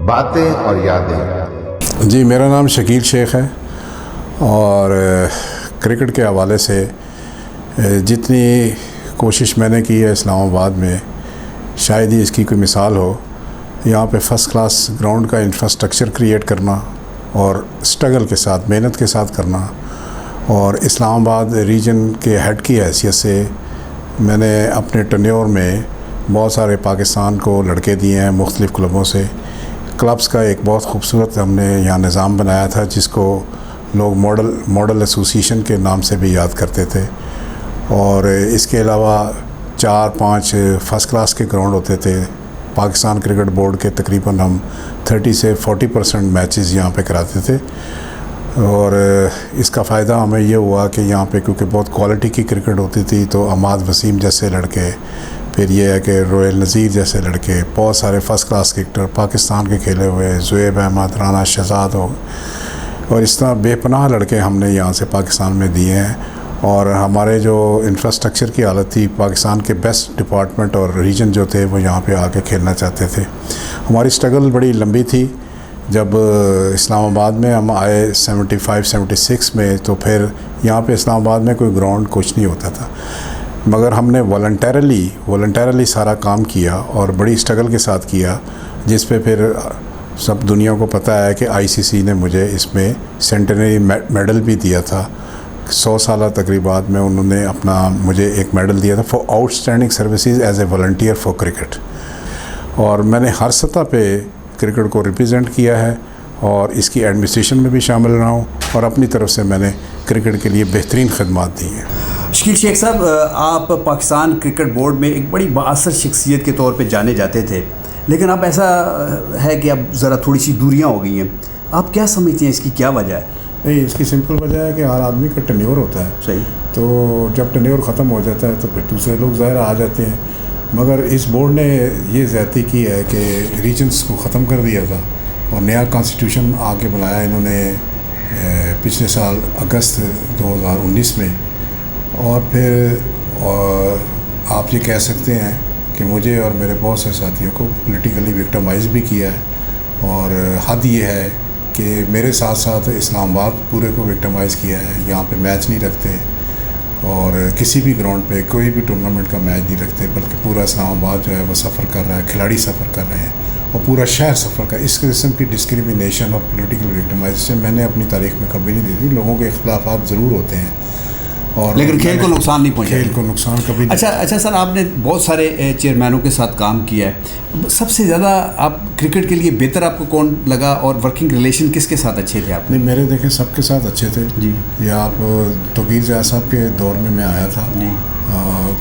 باتیں اور یادیں۔ جی، میرا نام شکیل شیخ ہے اور کرکٹ کے حوالے سے جتنی کوشش میں نے کی ہے اسلام آباد میں، شاید ہی اس کی کوئی مثال ہو۔ یہاں پہ فرسٹ کلاس گراؤنڈ کا انفراسٹرکچر کریٹ کرنا اور اسٹرگل کے ساتھ، محنت کے ساتھ کرنا، اور اسلام آباد ریجن کے ہیڈ کی حیثیت سے میں نے اپنے ٹینیور میں بہت سارے پاکستان کو لڑکے دیے ہیں مختلف کلبوں سے۔ کلبس کا ایک بہت خوبصورت ہم نے یہاں نظام بنایا تھا جس کو لوگ ماڈل ایسوسیشن کے نام سے بھی یاد کرتے تھے، اور اس کے علاوہ 4-5 فرسٹ کلاس کے گراؤنڈ ہوتے تھے۔ پاکستان کرکٹ بورڈ کے تقریباً ہم 30 سے 40% میچز یہاں پہ کراتے تھے، اور اس کا فائدہ ہمیں یہ ہوا کہ یہاں پہ کیونکہ بہت کوالٹی کی کرکٹ ہوتی تھی تو عماد وسیم جیسے لڑکے، پھر یہ ہے کہ رویل نذیر جیسے لڑکے، بہت سارے فرسٹ کلاس کرکٹر پاکستان کے کھیلے ہوئے، زویب احمد، رانا شہزاد ہو، اور اس طرح بے پناہ لڑکے ہم نے یہاں سے پاکستان میں دیے ہیں۔ اور ہمارے جو انفراسٹرکچر کی حالت تھی، پاکستان کے بیسٹ ڈپارٹمنٹ اور ریجن جو تھے وہ یہاں پہ آ کے کھیلنا چاہتے تھے۔ ہماری اسٹرگل بڑی لمبی تھی۔ جب اسلام آباد میں ہم آئے 75-76 میں، تو پھر یہاں پہ اسلام آباد میں کوئی گراؤنڈ کچھ نہیں ہوتا تھا، مگر ہم نے والنٹیرلی سارا کام کیا اور بڑی اسٹرگل کے ساتھ کیا، جس پہ پھر سب دنیا کو پتہ ہے کہ ICC نے مجھے اس میں سینٹنری میڈل بھی دیا تھا۔ 100 سالہ تقریبات میں انہوں نے مجھے ایک میڈل دیا تھا for out standing services as a volunteer for cricket, اور میں نے ہر سطح پہ کرکٹ کو ریپرزینٹ کیا ہے اور اس کی ایڈمنسٹریشن میں بھی شامل رہا ہوں، اور اپنی طرف سے میں نے کرکٹ کے لیے بہترین خدمات دی ہیں۔ شکیل شیخ صاحب، آپ پاکستان کرکٹ بورڈ میں ایک بڑی بااثر شخصیت کے طور پہ جانے جاتے تھے، لیکن اب ایسا ہے کہ اب ذرا تھوڑی سی دوریاں ہو گئی ہیں۔ آپ کیا سمجھتے ہیں اس کی کیا وجہ ہے؟ نہیں، اس کی سمپل وجہ ہے کہ ہر آدمی کا ٹینیور ہوتا ہے۔ صحیح۔ تو جب ٹینیور ختم ہو جاتا ہے تو پھر دوسرے لوگ ظاہر آ جاتے ہیں، مگر اس بورڈ نے یہ زیادتی کی ہے کہ ریجنس کو ختم کر دیا تھا اور نیا کانسٹیٹیوشن آگے بنایا انہوں نے پچھلے سال اگست 2019 میں، اور پھر آپ یہ کہہ سکتے ہیں کہ مجھے اور میرے بہت سے ساتھیوں کو پولیٹیکلی وکٹمائز بھی کیا ہے، اور حد یہ ہے کہ میرے ساتھ ساتھ اسلام آباد پورے کو وکٹمائز کیا ہے۔ یہاں پہ میچ نہیں رکھتے، اور کسی بھی گراؤنڈ پہ کوئی بھی ٹورنامنٹ کا میچ نہیں رکھتے، بلکہ پورا اسلام آباد جو ہے وہ سفر کر رہا ہے، کھلاڑی سفر کر رہے ہیں، اور پورا شہر سفر کر۔ اس قسم کی ڈسکریمنیشن اور پولیٹیکل وکٹمائزیشن میں نے اپنی تاریخ میں کبھی نہیں دی تھی۔ لوگوں کے اختلافات ضرور ہوتے ہیں، اور لیکن کھیل کو نقصان نہیں پہنچا۔ کھیل کو نقصان کبھی نہیں۔ اچھا سر، آپ نے بہت سارے چیئرمینوں کے ساتھ کام کیا ہے، سب سے زیادہ آپ کرکٹ کے لیے بہتر آپ کو کون لگا، اور ورکنگ ریلیشن کس کے ساتھ اچھے تھے آپ؟ نہیں، میرے دیکھیں سب کے ساتھ اچھے تھے جی۔ یہ آپ توقیر ضیاء صاحب کے دور میں آیا تھا۔ جی۔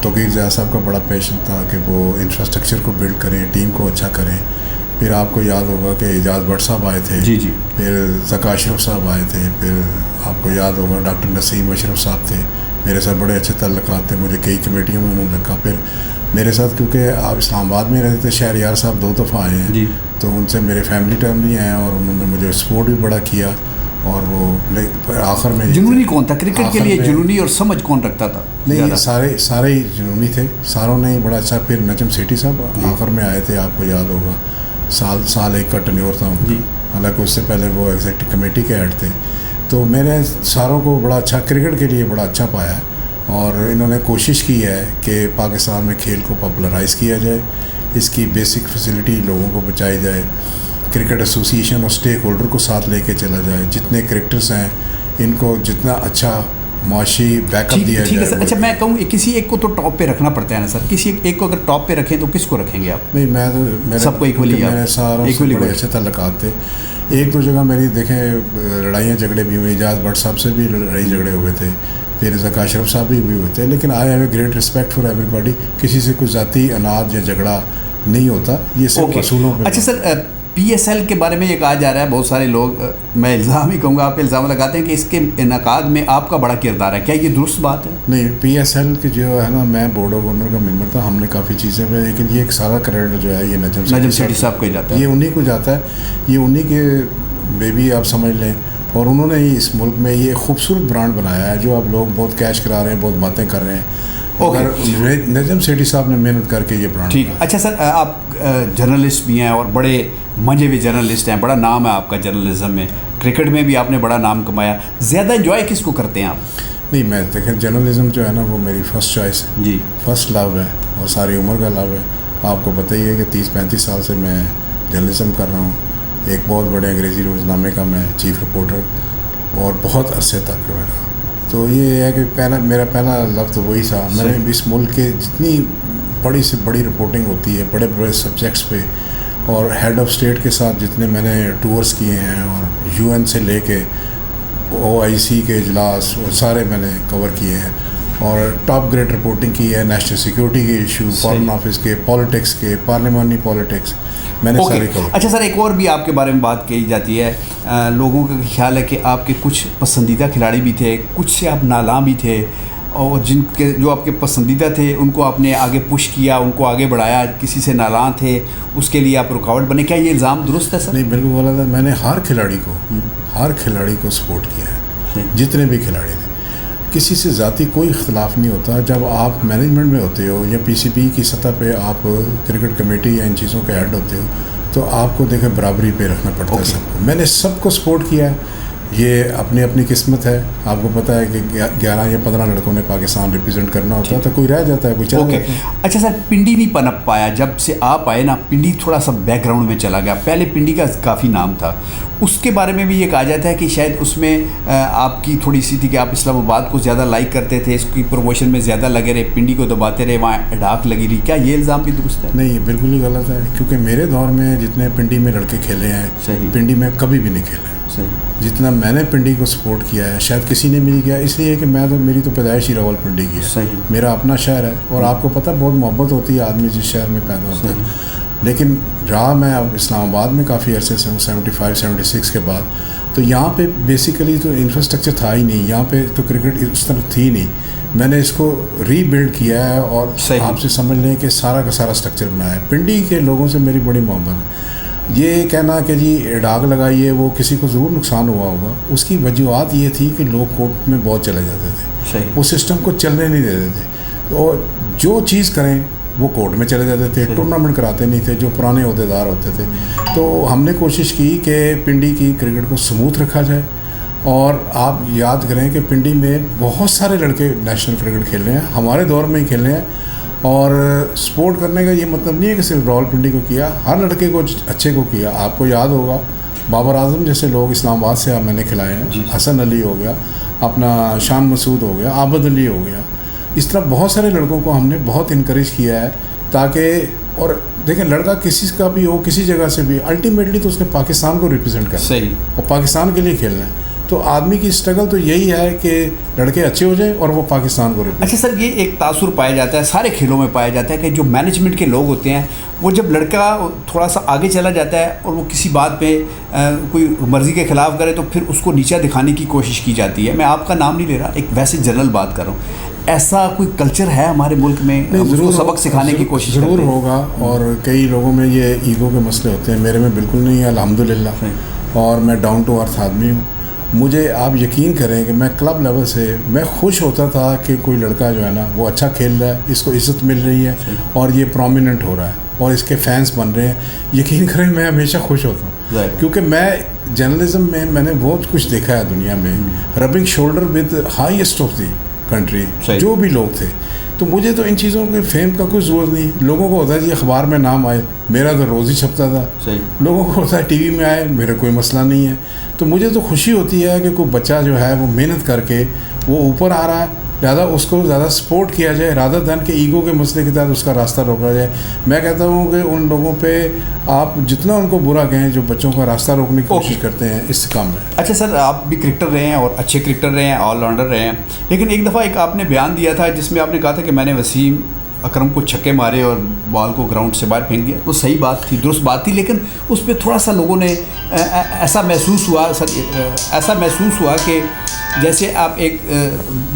توقیر ضیاء صاحب کا بڑا پیشن تھا کہ وہ انفراسٹرکچر کو بلڈ کریں، ٹیم کو اچھا کریں۔ پھر آپ کو یاد ہوگا کہ اعجاز بٹ صاحب آئے تھے۔ جی جی۔ پھر ذکا اشرف صاحب آئے تھے۔ پھر آپ کو یاد ہوگا ڈاکٹر نسیم اشرف صاحب تھے، میرے ساتھ بڑے اچھے تعلقات تھے، مجھے کئی کمیٹیوں میں انہوں نے رکھا۔ پھر میرے ساتھ کیونکہ آپ اسلام آباد میں رہتے تھے، شہریار صاحب 2 دفعہ آئے ہیں، جی، تو ان سے میرے فیملی ٹرم بھی ہیں، اور انہوں نے مجھے سپورٹ بھی بڑا کیا۔ اور وہ آخر میں جنونی کون تھا کرکٹ کے لیے؟ جنونی اور سمجھ کون رکھتا تھا؟ نہیں، سارے ہی جنونی تھے، ساروں نے بڑا اچھا۔ پھر نجم سیٹھی صاحب آخر میں آئے تھے، آپ کو یاد ہوگا، سال ایک کا ٹینیور تھا ان کا، حالانکہ اس سے پہلے وہ ایگزیکٹو کمیٹی کے ہیڈ تھے۔ تو میں نے ساروں کو بڑا اچھا کرکٹ کے لیے بڑا اچھا پایا، اور انہوں نے کوشش کی ہے کہ پاکستان میں کھیل کو پاپولرائز کیا جائے، اس کی بیسک فیسلٹی لوگوں کو بچائی جائے، کرکٹ ایسوسیشن اور اسٹیک ہولڈر کو ساتھ لے کے چلا جائے، جتنے کرکٹرز ہیں ان کو جتنا اچھا معاشی بیک اپ دیا جائے۔ اچھا، میں کہوں کسی ایک کو تو ٹاپ پہ رکھنا پڑتا ہے نا سر، کسی ایک کو اگر ٹاپ پہ رکھیں تو کس کو رکھیں گے آپ؟ نہیں، میں سب کو ایکولی، میں ساروں سے بڑے اچھے تعلقات تھے۔ ایک دو جگہ میری دیکھیں لڑائیاں جھگڑے بھی ہوئے، اعجاز بٹ صاحب سے بھی لڑائی جھگڑے ہوئے تھے، پھر ذکا اشرف صاحب بھی ہوئے تھے، لیکن I have a great respect for every body. کسی سے کوئی ذاتی اناد یا جھگڑا نہیں ہوتا، یہ صرف اصولوں پہ۔ اچھا سر، PSL کے بارے میں یہ کہا جا رہا ہے، بہت سارے لوگ، میں الزام ہی کہوں گا، آپ الزام لگاتے ہیں کہ اس کے انعقاد میں آپ کا بڑا کردار ہے، کیا یہ درست بات ہے؟ نہیں، PSL کی جو ہے نا، میں بورڈ آف اونر کا ممبر تھا، ہم نے کافی چیزیں پہ، لیکن یہ ایک سارا کریڈٹ جو ہے یہ نجم سیٹھی صاحب کو جاتا ہے، یہ انہی کو جاتا ہے، یہ انہی کے بیبی آپ سمجھ لیں، اور انہوں نے ہی اس ملک میں یہ خوبصورت برانڈ بنایا ہے جو اب لوگ بہت کیش کرا رہے ہیں، بہت باتیں کر رہے ہیں، نجم سیٹھی صاحب نے محنت کر کے یہ برانڈ. ٹھیک ہے. اچھا سر, آپ جرنلسٹ بھی ہیں اور بڑے منجے ہوئے جرنلسٹ ہیں, بڑا نام ہے آپ کا جرنلزم میں, کرکٹ میں بھی آپ نے بڑا نام کمایا. زیادہ انجوائے کس کو کرتے ہیں آپ؟ نہیں, میں دیکھیں جرنلزم جو ہے نا وہ میری فرسٹ چوائس ہے جی, فرسٹ لو ہے اور ساری عمر کا لو ہے. آپ کو بتائیے کہ 30-35 سال سے میں جرنلزم کر رہا ہوں. ایک بہت بڑے انگریزی روزنامے کا میں چیف رپورٹر اور بہت عرصے تک رہا. تو یہ ہے کہ میرا پہلا لفظ وہی تھا. میں نے اس ملک کے جتنی بڑی سے بڑی رپورٹنگ ہوتی ہے بڑے بڑے سبجیکٹس پہ, اور ہیڈ آف اسٹیٹ کے ساتھ جتنے میں نے ٹورس کیے ہیں, اور UN سے لے کے OIC کے اجلاس سارے میں نے کور کیے ہیں, اور ٹاپ گریڈ رپورٹنگ کی ہے نیشنل سیکورٹی کے ایشو, فارن آفس کے, پالیٹکس کے, پارلیمانی پالیٹکس, میں نے سارے کور. اچھا سر, ایک اور بھی آپ کے بارے میں بات کی جاتی ہے, لوگوں کا خیال ہے کہ آپ کے کچھ پسندیدہ کھلاڑی بھی تھے, کچھ سے آپ نالاں بھی تھے, اور جن کے جو آپ کے پسندیدہ تھے ان کو آپ نے آگے پش کیا, ان کو آگے بڑھایا, کسی سے نالاں تھے اس کے لیے آپ رکاوٹ بنے. کیا یہ الزام درست ہے سر؟ نہیں, بالکل غلط ہے. میں نے ہر کھلاڑی کو سپورٹ کیا ہے, جتنے بھی کھلاڑی تھے. کسی سے ذاتی کوئی اختلاف نہیں ہوتا. جب آپ مینجمنٹ میں ہوتے ہو یا PCB کی سطح پہ آپ کرکٹ کمیٹی یا ان چیزوں کے ہیڈ ہوتے ہو, تو آپ کو دیکھیں برابری پہ رکھنا پڑتا ہے سب کو. میں نے سب کو سپورٹ کیا ہے. یہ اپنی اپنی قسمت ہے. آپ کو پتہ ہے کہ 11 یا 15 لڑکوں نے پاکستان ریپرزینٹ کرنا ہوتا ہے, تو کوئی رہ جاتا ہے, کوئی چلا جاتا ہے. اچھا سر, پنڈی نہیں پنپ پایا جب سے آپ آئے نا, پنڈی تھوڑا سا بیک گراؤنڈ میں چلا گیا. پہلے پنڈی کا کافی نام تھا, اس کے بارے میں بھی یہ کہا جاتا ہے کہ شاید اس میں آپ کی تھوڑی سی تھی کہ آپ اسلام آباد کو زیادہ لائک کرتے تھے, اس کی پروموشن میں زیادہ لگے رہے, پنڈی کو دباتے رہے, وہاں ڈاک لگی رہی. کیا یہ الزام بھی درست ہے؟ نہیں, بالکل ہی غلط ہے. کیونکہ میرے دور میں جتنے پنڈی میں لڑکے کھیلے ہیں, پنڈی میں کبھی بھی نہیں کھیلے. جتنا میں نے پنڈی کو سپورٹ کیا ہے شاید کسی نے بھی نہیں کیا, اس لیے کہ میری تو پیدائش ہی راول پنڈی کی ہے. میرا اپنا شہر ہے, اور آپ کو پتہ بہت محبت ہوتی ہے آدمی جس شہر میں پیدا ہوتا ہے. لیکن رہا میں اب اسلام آباد میں کافی عرصے سے ہوں, 75-76 کے بعد. تو یہاں پہ بیسیکلی تو انفراسٹرکچر تھا ہی نہیں, یہاں پہ تو کرکٹ اس طرح تھی نہیں. میں نے اس کو ری بلڈ کیا ہے, اور آپ سے سمجھ لیں کہ سارا کا سارا اسٹرکچر بنایا ہے. پنڈی کے لوگوں سے میری بڑی محبت ہے. یہ کہنا کہ جی ڈاگ لگائیے, وہ کسی کو ضرور نقصان ہوا ہوگا. اس کی وجوہات یہ تھی کہ لوگ کورٹ میں بہت چلے جاتے تھے, وہ سسٹم کو چلنے نہیں دیتے تھے, اور جو چیز کریں وہ کورٹ میں چلے جاتے تھے, ٹورنامنٹ کراتے نہیں تھے جو پرانے عہدیدار ہوتے تھے. تو ہم نے کوشش کی کہ پنڈی کی کرکٹ کو سموتھ رکھا جائے. اور آپ یاد کریں کہ پنڈی میں بہت سارے لڑکے نیشنل کرکٹ کھیل رہے ہیں, ہمارے دور میں ہی کھیل رہے ہیں. اور سپورٹ کرنے کا یہ مطلب نہیں ہے کہ صرف راول پنڈی کو کیا, ہر لڑکے کو اچھے کو کیا. آپ کو یاد ہوگا بابر اعظم جیسے لوگ اسلام آباد سے میں نے کھلائے ہیں, حسن علی ہو گیا, اپنا شان مسعود ہو گیا, عابد علی ہو گیا. اس طرح بہت سارے لڑکوں کو ہم نے بہت انکریج کیا ہے, تاکہ اور دیکھیں لڑکا کسی کا بھی ہو کسی جگہ سے بھی, الٹیمیٹلی تو اس نے پاکستان کو ریپرزینٹ کرنا ہے اور پاکستان کے لیے کھیلنا ہے. تو آدمی کی اسٹرگل تو یہی ہے کہ لڑکے اچھے ہو جائیں اور وہ پاکستان کو ریپرزینٹ. اچھا سر, یہ ایک تاثر پایا جاتا ہے سارے کھیلوں میں پایا جاتا ہے کہ جو مینجمنٹ کے لوگ ہوتے ہیں وہ جب لڑکا تھوڑا سا آگے چلا جاتا ہے اور وہ کسی بات پہ کوئی مرضی کے خلاف کرے تو پھر اس کو نیچا دکھانے کی کوشش کی جاتی ہے. میں آپ کا نام نہیں لے رہا, ایک ویسے جنرل بات کر رہا ہوں. ایسا کوئی کلچر ہے ہمارے ملک میں؟ ضرور سبق سکھانے کی کوشش ضرور ہوگا, اور کئی لوگوں میں یہ ایگو کے مسئلے ہوتے ہیں. میرے میں بالکل نہیں ہے الحمدللہ, اور میں ڈاؤن ٹو ارتھ آدمی ہوں. مجھے آپ یقین کریں کہ میں کلب لیول سے میں خوش ہوتا تھا کہ کوئی لڑکا جو ہے نا وہ اچھا کھیل رہا ہے, اس کو عزت مل رہی ہے اور یہ پرومیننٹ ہو رہا ہے اور اس کے فینس بن رہے ہیں. یقین کریں میں ہمیشہ خوش ہوتا ہوں, کیونکہ میں جرنلزم میں نے بہت کچھ دیکھا ہے دنیا میں, ربنگ shoulder with highest of the country جو بھی لوگ تھے. تو مجھے تو ان چیزوں کے فیم کا کوئی ضرورت نہیں. لوگوں کو ہوتا ہے جی اخبار میں نام آئے, میرا تو روز ہی چھپتا تھا. لوگوں کو ہوتا ہے ٹی وی میں آئے, میرا کوئی مسئلہ نہیں ہے. تو مجھے تو خوشی ہوتی ہے کہ کوئی بچہ جو ہے وہ محنت کر کے وہ اوپر آ رہا ہے, لہٰذا اس کو زیادہ سپورٹ کیا جائے رادر دین کہ ایگو کے مسئلے کے تحت اس کا راستہ روکا جائے. میں کہتا ہوں کہ ان لوگوں پہ آپ جتنا ان کو برا کہیں جو بچوں کا راستہ روکنے کی کوشش کرتے ہیں اس کام میں. اچھا سر, آپ بھی کرکٹر رہے ہیں اور اچھے کرکٹر رہے ہیں, آل راؤنڈر رہے ہیں, لیکن ایک دفعہ آپ نے بیان دیا تھا جس میں آپ نے کہا تھا کہ میں نے وسیم اکرم کو چھکے مارے اور بال کو گراؤنڈ سے باہر پھینک دیا. وہ صحیح بات تھی, درست بات تھی, لیکن اس پہ تھوڑا سا لوگوں نے ایسا محسوس ہوا کہ جیسے آپ ایک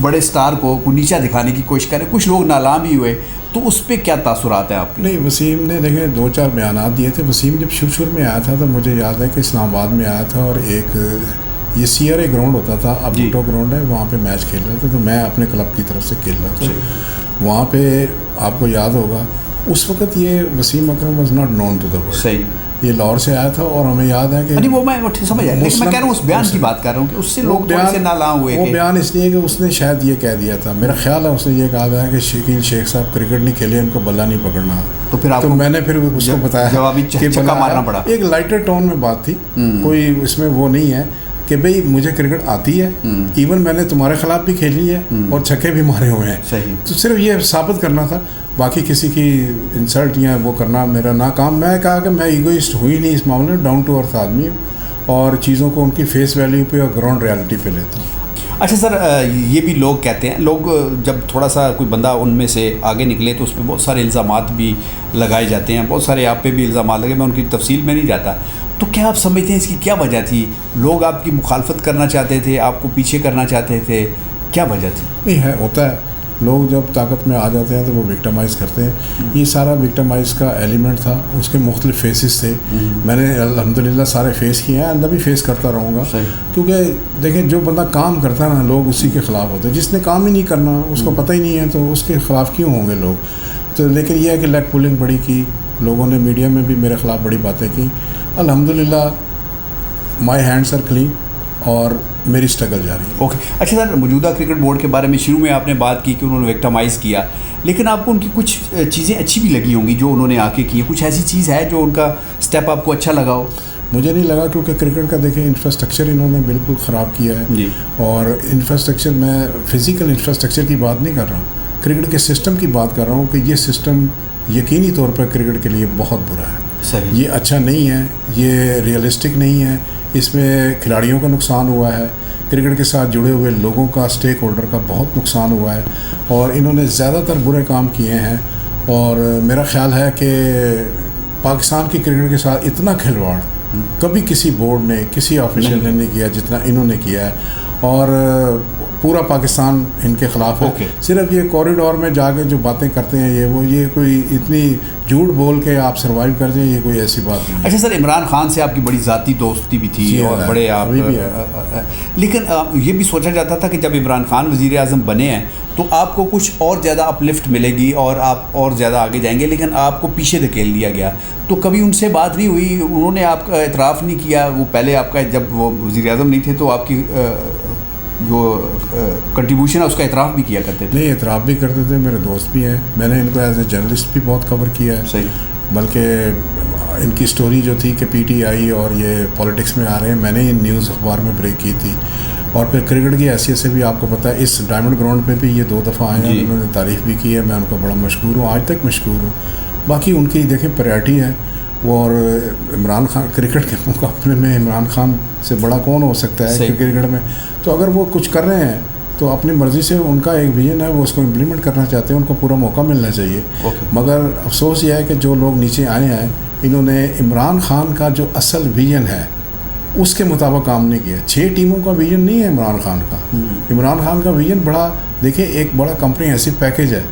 بڑے سٹار کو نیچا دکھانے کی کوشش کریں. کچھ لوگ نالاں بھی ہوئے, تو اس پہ کیا تاثرات ہیں آپ کے؟ نہیں, وسیم نے دیکھیں 2-4 بیانات دیے تھے. وسیم جب شروع میں آیا تھا تو مجھے یاد ہے کہ اسلام آباد میں آیا تھا, اور ایک یہ CRA گراؤنڈ ہوتا تھا, اب بوٹو گراؤنڈ ہے, وہاں پہ میچ کھیل رہا تھا. تو میں اپنے کلب کی طرف سے کھیل رہا تھا, وہاں پہ آپ کو یاد ہوگا اس وقت یہ Wasim Akram was not known to the world. صحیح. یہ لاہور سے آیا تھا اور ہمیں یاد ہے کہ وہ میں سمجھ آیا, لیکن میں کہہ رہا ہوں اس بیان کی بات کر رہا ہوں کہ اس سے لوگ تھوڑے سے نالاں ہوئے. وہ بیان اس لیے کہ اس نے شاید یہ کہہ دیا تھا, میرا خیال ہے اس نے یہ کہا تھا کہ شکیل شیخ صاحب کرکٹ نہیں کھیلے, ان کو بلہ نہیں پکڑنا. تو میں نے پھر اس کو بتایا جوابی چکا مارنا پڑا. ایک لائٹر ٹون میں بات تھی, کوئی اس میں وہ نہیں ہے کہ بھئی مجھے کرکٹ آتی ہے, ایون میں نے تمہارے خلاف بھی کھیلی ہے اور چھکے بھی مارے ہوئے ہیں. صحیح. تو صرف یہ ثابت کرنا تھا, باقی کسی کی انسلٹ یا وہ کرنا میرا نہ کام. میں کہا کہ میں ایگوئسٹ ہوئی نہیں اس معاملے میں, ڈاؤن ٹو ارتھ آدمی ہوں اور چیزوں کو ان کی فیس ویلیو پہ اور گراؤنڈ ریالٹی پہ لیتا ہوں. اچھا سر, یہ بھی لوگ کہتے ہیں, لوگ جب تھوڑا سا کوئی بندہ ان میں سے آگے نکلے تو اس پہ بہت سارے الزامات بھی لگائے جاتے ہیں, بہت سارے آپ پہ بھی الزامات لگے, میں ان کی تفصیل میں نہیں جاتا. تو کیا آپ سمجھتے ہیں اس کی کیا وجہ تھی؟ لوگ آپ کی مخالفت کرنا چاہتے تھے, آپ کو پیچھے کرنا چاہتے تھے, کیا وجہ تھی؟ نہیں ہے, ہوتا ہے, لوگ جب طاقت میں آ جاتے ہیں تو وہ وکٹمائز کرتے ہیں. یہ سارا وکٹمائز کا ایلیمنٹ تھا, اس کے مختلف فیسز تھے. میں نے الحمدللہ سارے فیس کیے ہیں, آئندہ بھی فیس کرتا رہوں گا. کیونکہ دیکھیں جو بندہ کام کرتا ہے نا, لوگ اسی کے خلاف ہوتے ہیں. جس نے کام ہی نہیں کرنا, اس کو پتہ ہی نہیں ہے, تو اس کے خلاف کیوں ہوں گے لوگ. تو لیکن یہ ہے کہ لیگ پولنگ بڑی کی, لوگوں نے میڈیا میں بھی میرے خلاف بڑی باتیں کی. الحمدللہ مائی ہینڈس آر کلین اور میری اسٹرگل جاری ہے. اوکے. اچھا سر, موجودہ کرکٹ بورڈ کے بارے میں شروع میں آپ نے بات کی کہ انہوں نے وکٹمائز کیا, لیکن آپ کو ان کی کچھ چیزیں اچھی بھی لگی ہوں گی جو انہوں نے آ کے کی ہیں. کچھ ایسی چیز ہے جو ان کا اسٹیپ آپ کو اچھا لگا ہو؟ مجھے نہیں لگا, کیونکہ کرکٹ کا دیکھیں انفراسٹرکچر انہوں نے بالکل خراب کیا ہے. جی. اور انفراسٹرکچر, میں فزیکل انفراسٹرکچر کی بات نہیں کر رہا ہوں, کرکٹ کے سسٹم کی بات کر رہا ہوں کہ یہ سسٹم یقینی طور پر کرکٹ کے لیے بہت برا ہے. صحیح. یہ اچھا نہیں ہے, یہ ریئلسٹک نہیں ہے. اس میں کھلاڑیوں کا نقصان ہوا ہے, کرکٹ کے ساتھ جڑے ہوئے لوگوں کا, اسٹیک ہولڈر کا بہت نقصان ہوا ہے, اور انہوں نے زیادہ تر برے کام کیے ہیں. اور میرا خیال ہے کہ پاکستان کی کرکٹ کے ساتھ اتنا کھلواڑ کبھی کسی بورڈ نے, کسی آفیشل نے نہیں کیا جتنا انہوں نے کیا ہے. اور پورا پاکستان ان کے خلاف ہے. صرف یہ کوریڈور میں جا کے جو باتیں کرتے ہیں یہ کوئی اتنی جھوٹ بول کے آپ سروائیو کر جائیں, یہ کوئی ایسی بات نہیں. اچھا سر, عمران خان سے آپ کی بڑی ذاتی دوستی بھی تھی اور بڑے آپ, لیکن یہ بھی سوچا جاتا تھا کہ جب عمران خان وزیر اعظم بنے ہیں تو آپ کو کچھ اور زیادہ اپ لفٹ ملے گی اور آپ اور زیادہ آگے جائیں گے, لیکن آپ کو پیچھے دھکیل دیا گیا. تو کبھی ان سے بات نہیں ہوئی, انہوں نے آپ کا اعتراف نہیں کیا؟ وہ پہلے آپ کا, جب وہ وزیر اعظم نہیں تھے تو آپ کی جو کنٹریبیوشن ہے اس کا اعتراف بھی کیا کرتے تھے؟ نہیں, اعتراف بھی کرتے تھے, میرے دوست بھی ہیں, میں نے ان کو ایز اے جرنلسٹ بھی بہت کور کیا ہے. صحیح. بلکہ ان کی سٹوری جو تھی کہ پی ٹی آئی اور یہ پالیٹکس میں آ رہے ہیں, میں نے یہ نیوز اخبار میں بریک کی تھی. اور پھر کرکٹ کی حیثیت سے بھی آپ کو پتہ ہے اس ڈائمنڈ گراؤنڈ پہ بھی یہ 2 دفعہ آئے ہیں, انہوں نے تعریف بھی کی ہے, میں ان کا بڑا مشکور ہوں, آج تک مشکور ہوں. باقی ان کی دیکھیں پریارٹی ہے وہ, اور عمران خان کرکٹ کے مقابلے میں عمران خان سے بڑا کون ہو سکتا ہے کرکٹ میں. تو اگر وہ کچھ کر رہے ہیں تو اپنی مرضی سے, ان کا ایک ویژن ہے, وہ اس کو امپلیمنٹ کرنا چاہتے ہیں, ان کو پورا موقع ملنا چاہیے. مگر افسوس یہ ہے کہ جو لوگ نیچے آئے ہیں انہوں نے عمران خان کا جو اصل ویژن ہے اس کے مطابق کام نہیں کیا. 6 ٹیموں کا ویژن نہیں ہے عمران خان کا. عمران خان کا ویژن بڑا, دیکھیں ایک بڑا کمپریہنسو پیکیج ہے.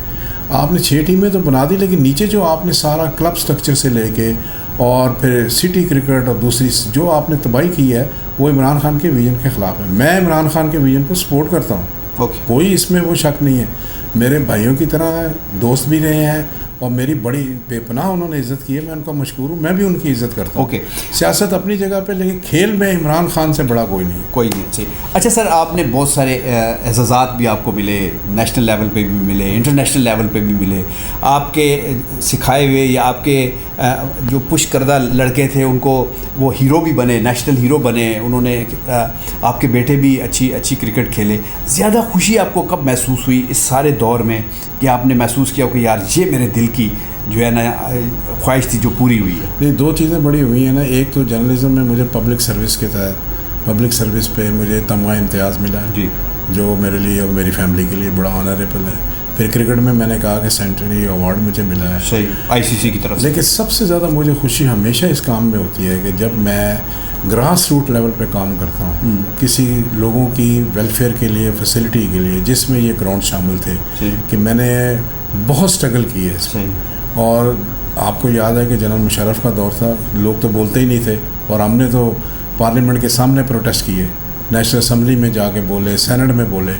آپ نے 6 ٹیمیں تو بنا دی, لیکن نیچے جو آپ نے سارا کلب سٹرکچر سے لے کے اور پھر سٹی کرکٹ اور دوسری جو آپ نے تباہی کی ہے وہ عمران خان کے ویژن کے خلاف ہے. میں عمران خان کے ویژن کو سپورٹ کرتا ہوں, کوئی اس میں وہ شک نہیں ہے. میرے بھائیوں کی طرح دوست بھی رہے ہیں اور میری بڑی بے پناہ انہوں نے عزت کی ہے, میں ان کا مشکور ہوں, میں بھی ان کی عزت کرتا ہوں. سیاست اپنی جگہ پہ, لیکن کھیل میں عمران خان سے بڑا کوئی نہیں. صحیح. اچھا سر, آپ نے بہت سارے اعزازات بھی آپ کو ملے, نیشنل لیول پہ بھی ملے, انٹرنیشنل لیول پہ بھی ملے. آپ کے سکھائے ہوئے یا آپ کے جو پش کردہ لڑکے تھے ان کو وہ ہیرو بھی بنے, نیشنل ہیرو بنے. انہوں نے, آپ کے بیٹے بھی اچھی کرکٹ کھیلے. زیادہ خوشی آپ کو کب محسوس ہوئی اس سارے دور میں کہ آپ نے محسوس کیا کہ یار یہ میرے دل کی جو ہے نا خواہش تھی جو پوری ہوئی ہے؟ نہیں, 2 چیزیں بڑی ہوئی ہیں نا. ایک تو جرنلزم میں مجھے پبلک سروس کے تحت, پبلک سروس پہ مجھے تمغہ امتیاز ملا ہے جی, جو میرے لیے اور میری فیملی کے لیے بڑا آنریبل ہے. پھر کرکٹ میں نے کہا کہ سینٹنری ایوارڈ مجھے ملا ہے. صحیح, ICC کی طرف سے. لیکن سب سے زیادہ مجھے خوشی ہمیشہ اس کام میں ہوتی ہے کہ جب میں گراس روٹ لیول پہ کام کرتا ہوں, کسی لوگوں کی ویلفیئر کے لیے, فیسلٹی کے لیے, جس میں یہ گراؤنڈ شامل تھے, کہ میں نے بہت سٹرگل کی ہے اس میں. اور آپ کو یاد ہے کہ جنرل مشرف کا دور تھا, لوگ تو بولتے ہی نہیں تھے, اور ہم نے تو پارلیمنٹ کے سامنے پروٹیسٹ کیے, نیشنل اسمبلی میں جا کے بولے, سینٹ میں بولے.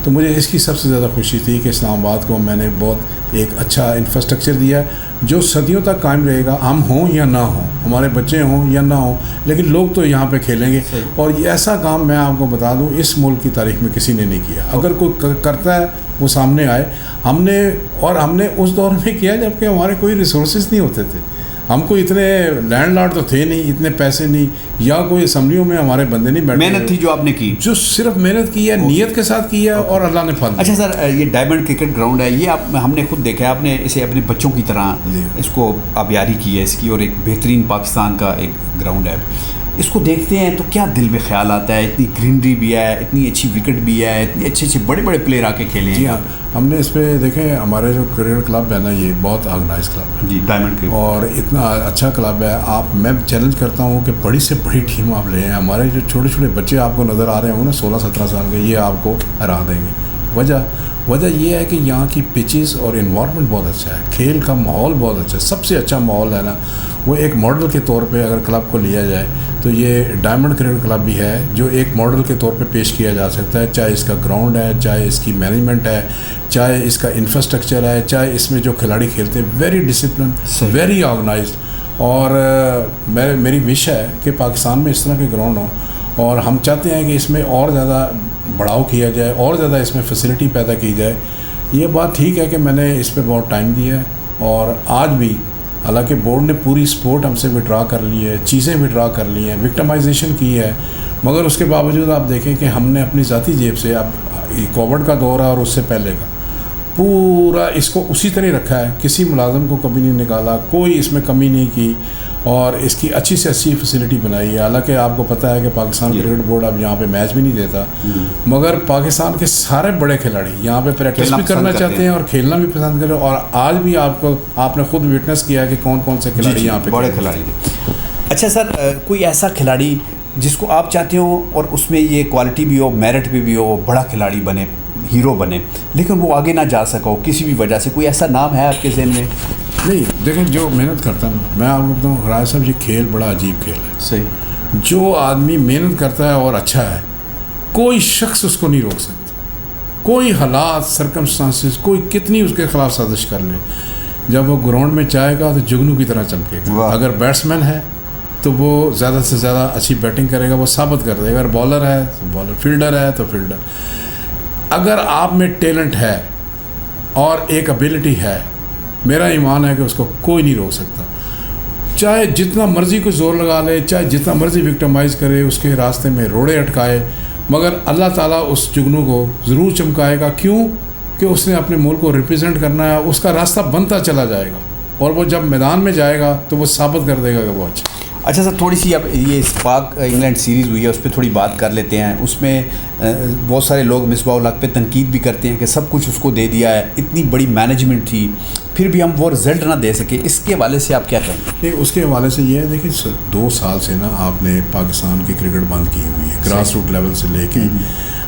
تو مجھے اس کی سب سے زیادہ خوشی تھی کہ اسلام آباد کو میں نے بہت ایک اچھا انفراسٹرکچر دیا جو صدیوں تک قائم رہے گا، ہم ہوں یا نہ ہوں، ہمارے بچے ہوں یا نہ ہوں، لیکن لوگ تو یہاں پہ کھیلیں گے. اور یہ ایسا کام میں آپ کو بتا دوں اس ملک کی تاریخ میں کسی نے نہیں کیا. اگر کوئی کرتا ہے وہ سامنے آئے. ہم نے اس دور میں کیا جب کہ ہمارے کوئی ریسورسز نہیں ہوتے تھے. ہم کو اتنے لینڈ لارڈ تو تھے نہیں، اتنے پیسے نہیں، یا کوئی اسمبلیوں میں ہمارے بندے نہیں بیٹھے. محنت تھی جو آپ نے کی، جو صرف محنت کی ہے، نیت کے ساتھ کی ہے، اور اللہ نے پھل. اچھا سر، یہ ڈائمنڈ کرکٹ گراؤنڈ ہے، یہ ہم نے خود دیکھا ہے، آپ نے اسے اپنے بچوں کی طرح اس کو آبیاری کی ہے اس کی، اور ایک بہترین پاکستان کا ایک گراؤنڈ ہے. اس کو دیکھتے ہیں تو کیا دل میں خیال آتا ہے؟ اتنی گرینری بھی ہے، اتنی اچھی وکٹ بھی ہے، اتنے اچھے اچھے بڑے بڑے پلیئر آ کے کھیلے ہیں. جی ہاں، ہم نے اس پہ دیکھیں ہمارے جو کرکٹ کلب ہے نا، یہ بہت آرگنائز کلب ہے جی، ڈائمنڈ کرکٹ، اور اتنا اچھا کلب ہے. میں چیلنج کرتا ہوں کہ بڑی سے بڑی ٹیم آپ لے ہیں. ہمارے جو چھوٹے چھوٹے بچے آپ کو نظر آ رہے ہوں نا 16-17 سال کے، یہ آپ کو ہرا دیں گے. وجہ یہ ہے کہ یہاں کی پچز اور انوائرمنٹ بہت اچھا ہے، کھیل کا ماحول بہت اچھا ہے. سب سے اچھا ماحول ہے نا، وہ ایک ماڈل کے طور پہ اگر کلب کو لیا جائے تو یہ ڈائمنڈ کرکٹ کلب بھی ہے جو ایک ماڈل کے طور پہ پیش کیا جا سکتا ہے. چاہے اس کا گراؤنڈ ہے، چاہے اس کی مینجمنٹ ہے، چاہے اس کا انفراسٹرکچر ہے، چاہے اس میں جو کھلاڑی کھیلتے ہیں، ویری ڈسپلن، ویری آرگنائزڈ. اور میری وش ہے کہ پاکستان میں اس طرح کے گراؤنڈ ہوں، اور ہم چاہتے ہیں کہ اس میں اور زیادہ بڑھاؤ کیا جائے، اور زیادہ اس میں فیسلٹی پیدا کی جائے. یہ بات ٹھیک ہے کہ میں نے اس پہ بہت ٹائم دیا ہے، اور آج بھی حالانکہ بورڈ نے پوری سپورٹ ہم سے وڈرا کر لی ہے، چیزیں وڈرا کر لی ہیں، وکٹمائزیشن کی ہے، مگر اس کے باوجود آپ دیکھیں کہ ہم نے اپنی ذاتی جیب سے، اب کووڈ کا دور ہے اور اس سے پہلے کا پورا اس کو اسی طرح رکھا ہے. کسی ملازم کو کبھی نہیں نکالا، کوئی اس میں کمی نہیں کی، اور اس کی اچھی سے اچھی فیسلٹی بنائی ہے. حالانکہ آپ کو پتہ ہے کہ پاکستان کرکٹ بورڈ اب یہاں پہ میچ بھی نہیں دیتا، مگر پاکستان کے سارے بڑے کھلاڑی یہاں پہ پریکٹس بھی کرنا چاہتے ہیں اور کھیلنا بھی پسند کرتے ہیں. اور آج بھی آپ نے خود وٹنس کیا ہے کہ کون کون سے کھلاڑی یہاں پہ بڑے کھلاڑی. اچھا سر، کوئی ایسا کھلاڑی جس کو آپ چاہتے ہو اور اس میں یہ کوالٹی بھی ہو، میرٹ بھی ہو، بڑا کھلاڑی بنے، ہیرو بنے، لیکن وہ آگے نہ جا سکا ہو کسی بھی وجہ سے، کوئی ایسا نام ہے آپ کے ذہن میں؟ نہیں، دیکھیں جو محنت کرتا نا، میں آپ کو بتاؤں راج صاحب، یہ کھیل بڑا عجیب کھیل ہے. صحیح. جو آدمی محنت کرتا ہے اور اچھا ہے، کوئی شخص اس کو نہیں روک سکتا. کوئی حالات، سرکمسٹانسز، کوئی کتنی اس کے خلاف سازش کر لے، جب وہ گراؤنڈ میں جائے گا تو جگنو کی طرح چمکے گا. اگر بیٹسمین ہے تو وہ زیادہ سے زیادہ اچھی بیٹنگ کرے گا، وہ ثابت کر دے گا. اگر بالر ہے تو بالر، فیلڈر ہے تو فیلڈر. اگر آپ میں ٹیلنٹ ہے اور ایک ابیلٹی ہے، میرا ایمان ہے کہ اس کو کوئی نہیں روک سکتا. چاہے جتنا مرضی کوئی زور لگا لے، چاہے جتنا مرضی وکٹمائز کرے، اس کے راستے میں روڑے اٹکائے، مگر اللہ تعالیٰ اس جگنو کو ضرور چمکائے گا. کیوں؟ کہ اس نے اپنے ملک کو ریپرزینٹ کرنا ہے. اس کا راستہ بنتا چلا جائے گا، اور وہ جب میدان میں جائے گا تو وہ ثابت کر دے گا کہ وہ اچھا. اچھا سر، تھوڑی سی اب یہ پاک انگلینڈ سیریز ہوئی ہے، اس پہ تھوڑی بات کر لیتے ہیں. اس میں بہت سارے لوگ مصباح الحق پہ تنقید بھی کرتے ہیں کہ سب کچھ اس کو دے دیا ہے، اتنی بڑی مینجمنٹ تھی، پھر بھی ہم وہ رزلٹ نہ دے سکے. اس کے حوالے سے آپ کیا کہیں گے؟ اس کے حوالے سے یہ ہے، دیکھیں 2 سال سے نا آپ نے پاکستان کی کرکٹ بند کی ہوئی ہے، گراس روٹ لیول سے لے کے.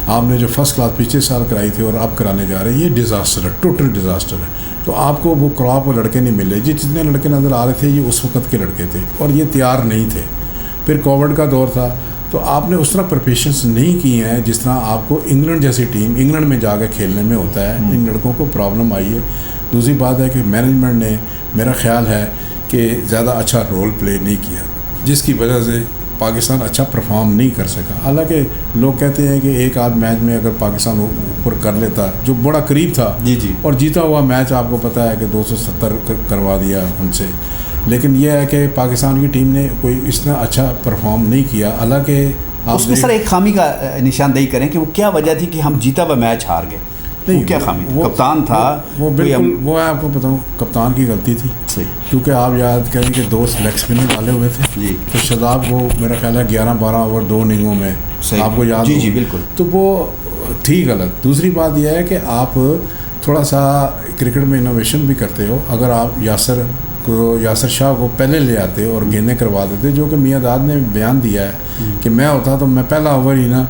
آپ نے جو فرسٹ کلاس پچھلے سال کرائی تھی اور اب کرانے جا رہے ہیں، یہ ڈیزاسٹر ہے، ٹوٹل ڈیزاسٹر ہے. تو آپ کو وہ کراپ اور لڑکے نہیں ملے. جتنے لڑکے نظر آ رہے تھے یہ اس وقت کے لڑکے تھے، اور یہ تیار نہیں تھے. پھر کووڈ کا دور تھا، تو آپ نے اس طرح پریپریشنس نہیں کی ہیں جس طرح آپ کو انگلینڈ جیسی ٹیم، انگلینڈ میں جا کے کھیلنے میں ہوتا ہے. ان لڑکوں کو پرابلم آئی ہے. دوسری بات ہے کہ مینجمنٹ نے، میرا خیال ہے کہ زیادہ اچھا رول پلے نہیں کیا، جس کی وجہ سے پاکستان اچھا پرفارم نہیں کر سکا. حالانکہ لوگ کہتے ہیں کہ ایک آدھ میچ میں اگر پاکستان اوپر کر لیتا، جو بڑا قریب تھا، اور جیتا ہوا میچ آپ کو پتہ ہے کہ 270 کروا دیا ان سے. لیکن یہ ہے کہ پاکستان کی ٹیم نے کوئی اس طرح اچھا پرفارم نہیں کیا. حالانکہ اس میں سر ایک خامی کا نشاندہی کریں کہ وہ کیا وجہ تھی کہ ہم جیتا ہوا میچ ہار گئے؟ نہیں، کیا خامی؟ کپتان تھا وہ بالکل. وہ آپ کو بتاؤں کپتان کی غلطی تھی. صحیح. کیونکہ آپ یاد کریں کہ 2 لیگ اسپنر ڈالے ہوئے تھے. جی. تو شاداب وہ میرا خیال ہے 11-12 اوور 2 اننگوں میں. آپ کو یاد؟ جی بالکل. تو وہ تھی غلط. دوسری بات یہ ہے کہ آپ تھوڑا سا کرکٹ میں انوویشن بھی کرتے ہو. اگر آپ یاسر شاہ کو پہلے لے آتے اور گیندیں کروا دیتے، جو کہ میاں داد نے بیان دیا ہے کہ میں ہوتا تو میں پہلا اوور ہی نا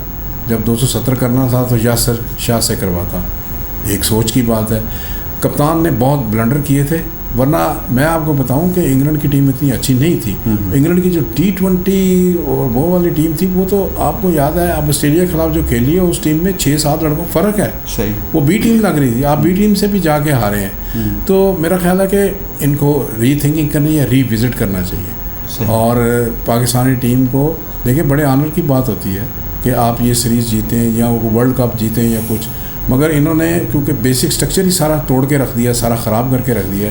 جب 270 کرنا تھا تو یاسر شاہ سے کرواتا. ایک سوچ کی بات ہے. کپتان نے بہت بلنڈر کیے تھے، ورنہ میں آپ کو بتاؤں کہ انگلینڈ کی ٹیم اتنی اچھی نہیں تھی. انگلینڈ کی جو T20 اور وہ والی ٹیم تھی وہ تو آپ کو یاد ہے آپ آسٹریلیا کے خلاف جو کھیلی ہے اس ٹیم میں 6-7 لڑکوں فرق ہے. صحیح. وہ B ٹیم لگ رہی تھی, آپ B ٹیم سے بھی جا کے ہارے ہیں. تو میرا خیال ہے کہ ان کو ری تھنکنگ کرنی ہے, ری وزٹ کرنا چاہیے. اور پاکستانی ٹیم کو دیکھیں بڑے آنر کی بات ہوتی ہے کہ آپ یہ سیریز جیتیں یا ورلڈ کپ جیتیں یا کچھ, مگر انہوں نے کیونکہ بیسک سٹرکچر ہی سارا توڑ کے رکھ دیا, سارا خراب کر کے رکھ دیا,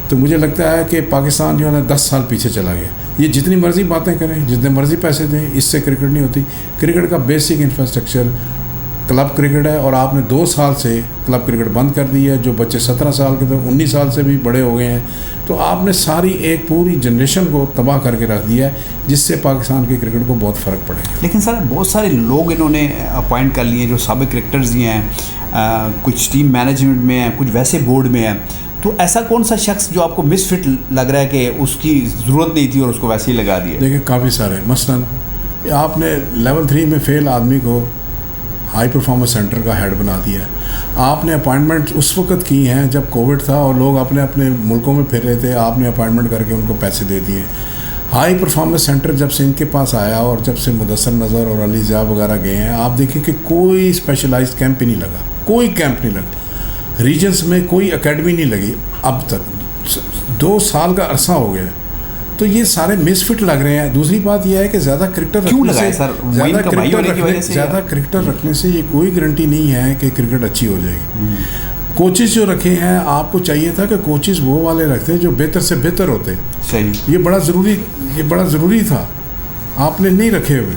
تو مجھے لگتا ہے کہ پاکستان جو ہے نا 10 سال پیچھے چلا گیا. یہ جتنی مرضی باتیں کریں, جتنے مرضی پیسے دیں, اس سے کرکٹ نہیں ہوتی. کرکٹ کا بیسک انفراسٹرکچر کلب کرکٹ ہے, اور آپ نے 2 سال سے کلب کرکٹ بند کر دی ہے. جو بچے 17 سال کے تھے 19 سال سے بھی بڑے ہو گئے ہیں, تو آپ نے ساری ایک پوری جنریشن کو تباہ کر کے رکھ دیا ہے, جس سے پاکستان کے کرکٹ کو بہت فرق پڑے گا. لیکن سر بہت سارے لوگ انہوں نے اپوائنٹ کر لیے ہیں جو سابق کرکٹرز ہی ہیں, کچھ ٹیم مینجمنٹ میں ہیں, کچھ ویسے بورڈ میں ہیں. تو ایسا کون سا شخص جو آپ کو مس فٹ لگ رہا ہے کہ اس کی ضرورت نہیں تھی اور اس کو ویسے ہی لگا دیا؟ دیکھیں کافی سارے, مثلاً آپ نے لیول 3 میں فیل آدمی کو ہائی پرفارمنس سینٹر کا ہیڈ بنا دیا ہے. آپ نے اپوائنٹمنٹ اس وقت کی ہیں جب کووڈ تھا اور لوگ اپنے اپنے ملکوں میں پھر رہے تھے, آپ نے اپوائنٹمنٹ کر کے ان کو پیسے دے دیے. ہائی پرفارمنس سینٹر جب سے ان کے پاس آیا اور جب سے مدثر نظر اور علی ضیاء وغیرہ گئے ہیں, آپ دیکھیں کہ کوئی اسپیشلائزڈ کیمپ ہی نہیں لگا, کوئی کیمپ نہیں لگا. ریجنس میں کوئی اکیڈمی نہیں لگی اب تک, 2 سال کا عرصہ ہو گیا. تو یہ سارے مس فٹ لگ رہے ہیں. دوسری بات یہ ہے کہ زیادہ کرکٹر رکھنے سے یہ کوئی گارنٹی نہیں ہے کہ کرکٹ اچھی ہو جائے گی. کوچز جو رکھے ہیں, آپ کو چاہیے تھا کہ کوچز وہ والے رکھتے جو بہتر سے بہتر ہوتے. صحیح. یہ بڑا ضروری تھا, آپ نے نہیں رکھے ہوئے.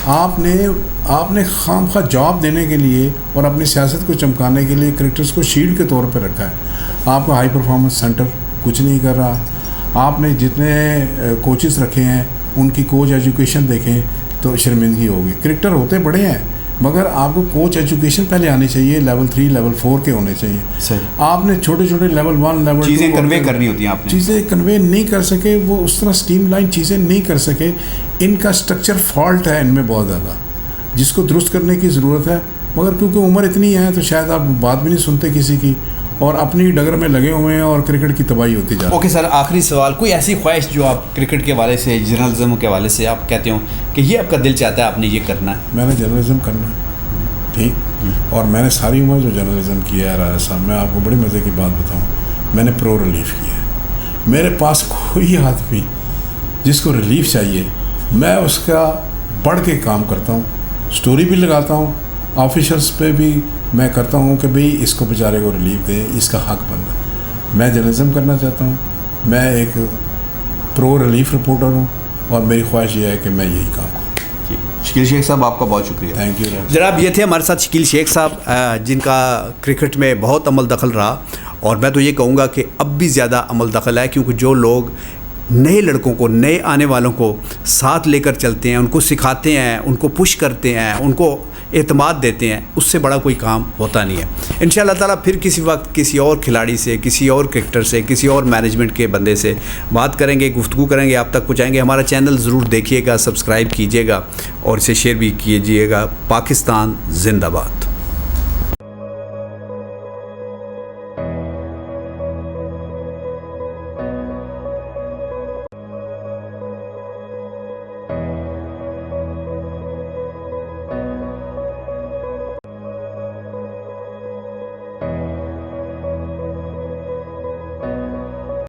آپ نے خام خواہ جاب دینے کے لیے اور اپنی سیاست کو چمکانے کے لیے کرکٹرز کو شیلڈ کے طور پہ رکھا ہے. آپ کا ہائی پرفارمنس سینٹر کچھ نہیں کر رہا. آپ نے جتنے کوچز رکھے ہیں ان کی کوچ ایجوکیشن دیکھیں تو شرمندگی ہوگی. کرکٹر ہوتے بڑے ہیں مگر آپ کو کوچ ایجوکیشن پہلے آنی چاہیے, لیول 3 لیول 4 کے ہونے چاہیے. صحیح. آپ نے چھوٹے چھوٹے لیول 1 لیول 2 چیزیں کنوے کرنی ہوتی ہیں, آپ نے چیزیں کنوے نہیں کر سکے, وہ اس طرح اسٹریم لائن چیزیں نہیں کر سکے. ان کا اسٹرکچر فالٹ ہے ان میں بہت زیادہ, جس کو درست کرنے کی ضرورت ہے. مگر کیونکہ عمر اتنی ہے تو شاید آپ بات بھی نہیں سنتے کسی کی, اور اپنی ڈگر میں لگے ہوئے ہیں اور کرکٹ کی تباہی ہوتی جا رہی ہے. اوکے سر, آخری سوال, کوئی ایسی خواہش جو آپ کرکٹ کے حوالے سے, جرنلزم کے حوالے سے آپ کہتے ہو کہ یہ آپ کا دل چاہتا ہے آپ نے یہ کرنا ہے؟ میں نے جرنلزم کرنا ہے, ٹھیک, اور میں نے ساری عمر جو جرنلزم کیا ہے راجہ صاحب, میں آپ کو بڑی مزے کی بات بتاؤں, میں نے پرو ریلیف کیا ہے. میرے پاس کوئی آدمی جس کو ریلیف چاہیے میں اس کا بڑھ کے کام کرتا ہوں, سٹوری بھی لگاتا ہوں, آفیشلس پہ بھی میں کرتا ہوں کہ بھئی اس کو بیچارے کو ریلیف دیں, اس کا حق بنتا ہے. میں جرنلزم کرنا چاہتا ہوں, میں ایک پرو ریلیف رپورٹر ہوں, اور میری خواہش یہ ہے کہ میں یہی کام کروں. شکیل شیخ صاحب آپ کا بہت شکریہ. تھینک یو جناب. یہ تھے ہمارے ساتھ شکیل شیخ صاحب, جن کا کرکٹ میں بہت عمل دخل رہا, اور میں تو یہ کہوں گا کہ اب بھی زیادہ عمل دخل ہے, کیونکہ جو لوگ نئے لڑکوں کو, نئے آنے والوں کو ساتھ لے کر چلتے ہیں, ان کو سکھاتے ہیں, ان کو پش کرتے ہیں, ان کو اعتماد دیتے ہیں, اس سے بڑا کوئی کام ہوتا نہیں ہے. انشاءاللہ تعالیٰ پھر کسی وقت کسی اور کھلاڑی سے, کسی اور کرکٹر سے, کسی اور مینجمنٹ کے بندے سے بات کریں گے, گفتگو کریں گے, آپ تک پہنچائیں گے. ہمارا چینل ضرور دیکھیے گا, سبسکرائب کیجیے گا اور اسے شیئر بھی کیجیے گا. پاکستان زندہ باد.